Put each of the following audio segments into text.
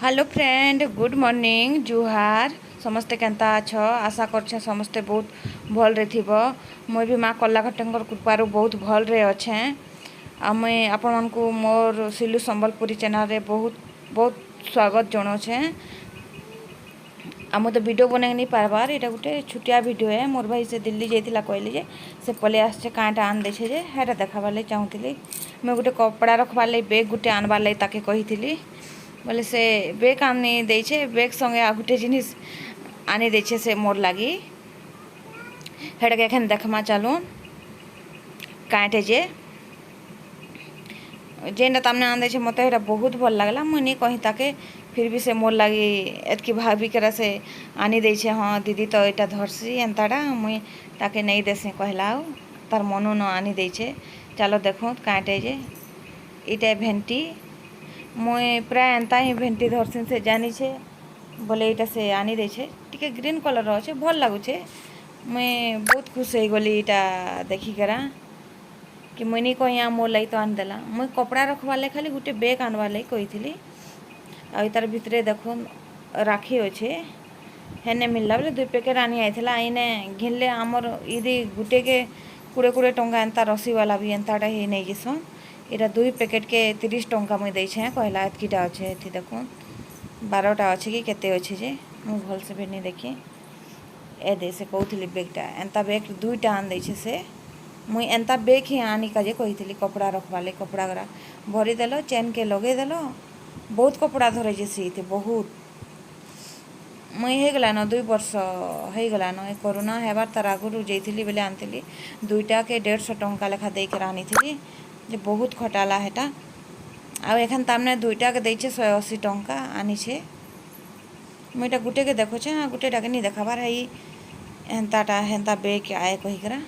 Hello friend, good morning, जुहार। समस्ते केंता अछ? आशा करछे समस्ते बहुत भल रे थिबो। मुई भी माँ कलाघटंकर कृपारू बहुत भल रे अच्छे। आ मुई आपण मानकु मोर सिलु संबलपुरी चैनल रे बहुत बहुत स्वागत जणाऊे। आ मुझे वीडियो बनै नहीं पारबार, यहाँ गोटे छुटिया वीडियो है। मोर भाई से दिल्ली जाइला कहली जे से पलि आसचे काँटा आन देछे जे हेटा देखाबार लगी चाहूली। मुझे गोटे कपड़ा रखबार लगी बेग गोटे आनबार लगी ताके कही बोले से बेग आनी देछे। बेग संगे आ गोटे जिनिस आनी देछे से मोर लगी हेटा के एखन देखमा चालू काँटे जे जेनटा तमने आन देछे मते हेटा बहुत भल लागला। मुई नहीं कही ताके फिर भी से मोर लगी एतकी भाभी केरा से आनी देछे। हाँ दीदी तो यहाँ धरसी एंताटा मुई ताके नहीं देसी कहला तार मनु न आनी देछे। चलो देखो काँटे जे इटा भेंटी मुई प्राय एंता ही भेंटी धरसी से जानी छे बोले इटा से आनी देछे। टिके ग्रीन कलर अच्छे भल लगुचे। मुई बहुत खुश हो गली इटा देखिकेरा कि मुई नहीं कही मोर लगी तो आनीदेला। मुई कपड़ा रखबार लगी खाली गोटे बेग आनबार लगी कही आ तार भितरे देखो राखी अच्छे हेने मिलला बोले 2 पैकेट आनी आईला। इने घिनले आमर इदी गुटे के 20 टंका एंता रसी वाला भी एंताटा ही नहीं जिसन। इटा 2 पैकेट के 30 टंका मुई देछे कहला। एतकीटा अच्छे एथि देखो 12टा अच्छे कि केते अच्छे जे मुई भल से भी नहीं देखी। ए दे से कहूली बेगटा एंता बेग 2टा आन देछे से मुई एंता बेग ही आनी काजे कही कपड़ा रखबार लगी। कपड़ा गरा भरी देलो चेन के लगे देलो बहुत कपड़ा धरे जेसी बहुत मुई हो गला न 2 वर्ष हो गला न। कोरोना हेबार तार आगुरु जाइली बेले आनी 2टा के 150 टंका लेखा देकर आनी जे बहुत खटाला हेटा। आ एखन तामने 2टा के देछे 180 टंका आनी छे। मुईटा गुटे के देखो छे। हाँ गुटेटा के नहीं देखाबार है हेंताटा हेंता बेग आए कहीकरा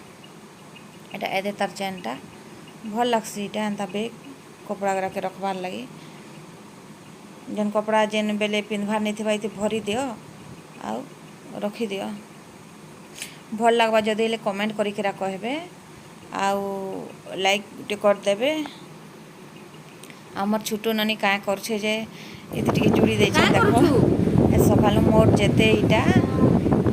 एटा एदे तार चेनटा भल लगसी। इटा एंता बेग कपड़ा गरा के रखबार लगी जेन कपड़ा जेन बेले पिंधबार नहीं थी भरी दियो आउ रखी दियो। भल लगवा जदि हेले कमेंट करिकेरा कहबे आउ लाइक टे कर देबे। आमर छोटो ननी काय करछे जे एति टिके जुड़ी देछे देखो ए सकाल मोर जेते इटा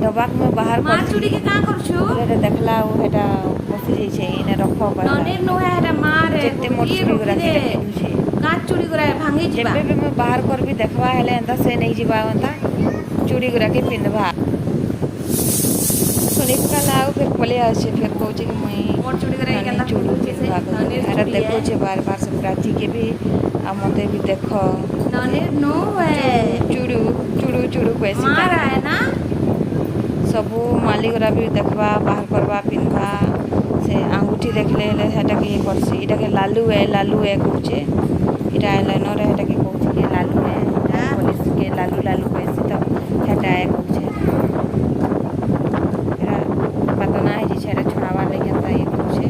डबाक में बाहर मार चुड़ी के का करछु रे देखला उ हेटा बसी जइछे इने रखो बा नने नो है हेटा मार जेते मोर चुड़ी गुरा के पिंधुछे काच चुड़ी गुरा भांगी जिबा जेबे भी मैं बाहर कर भी देखवा हेले एंता से नहीं जिबा एंता चूड़ी गुरा के पिंधबा सुनी लाउ फिर पले आछे फिर कहूचे कि मुई मोर चुड़ी गुरा के चूड़ी पिंधबा अरे देखो छे बार से प्राची के भी आ मते भी देखो नने नो है चूड़ू चूड़ू चूड़ू पैसे मार है ना सबू माली गुरा भी देखबा बाहर करबा पिंधबा से अंगूठी देखले हेले हेटा के करसी इटा के लालू है कहूचे इटा आईलाइनर हेटा के कहूचे के लालू है पुलिस के लालू लालू पैसे तो हेटा है कहूचे एरा पता ना है जे हेटा छुड़ावा लगे एंता ये कहूचे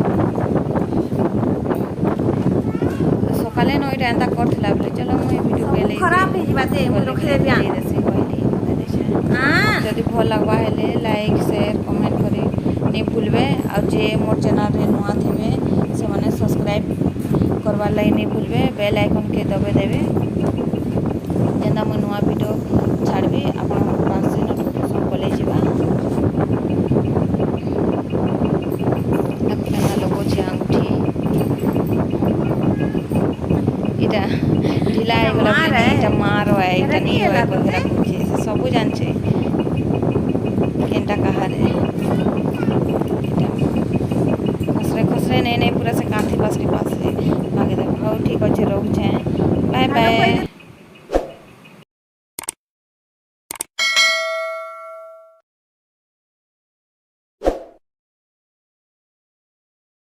सकाले न इटा एंता करथिला बोले चलो मुई वीडियो पे ले खराब है बाते मुई रखे दे बिया देसी कहली देछे। हां जदि भल लगवा हेले लाइक शेयर कमेंट करी नहीं भूलबे। और जे मोर चैनल रे नुआ थिबे से माने सब्सक्राइब करवार लगी नहीं भूलबे। बेल आइकन के दबे देबे जेंदा मुई नुआ वीडियो छाड़बी आपन पास से नोटिफिकेशन पले जिबा। केना लोगो छे अंगूठी इटा ढिला है गला इटा मारो है इटा नहीं है कोकरा कुछ सब जान छे केनटा कहा रे खसरे नहीं पूरा से कांथी पास भागे दे। ठीक अच्छे रहू बाय बाय।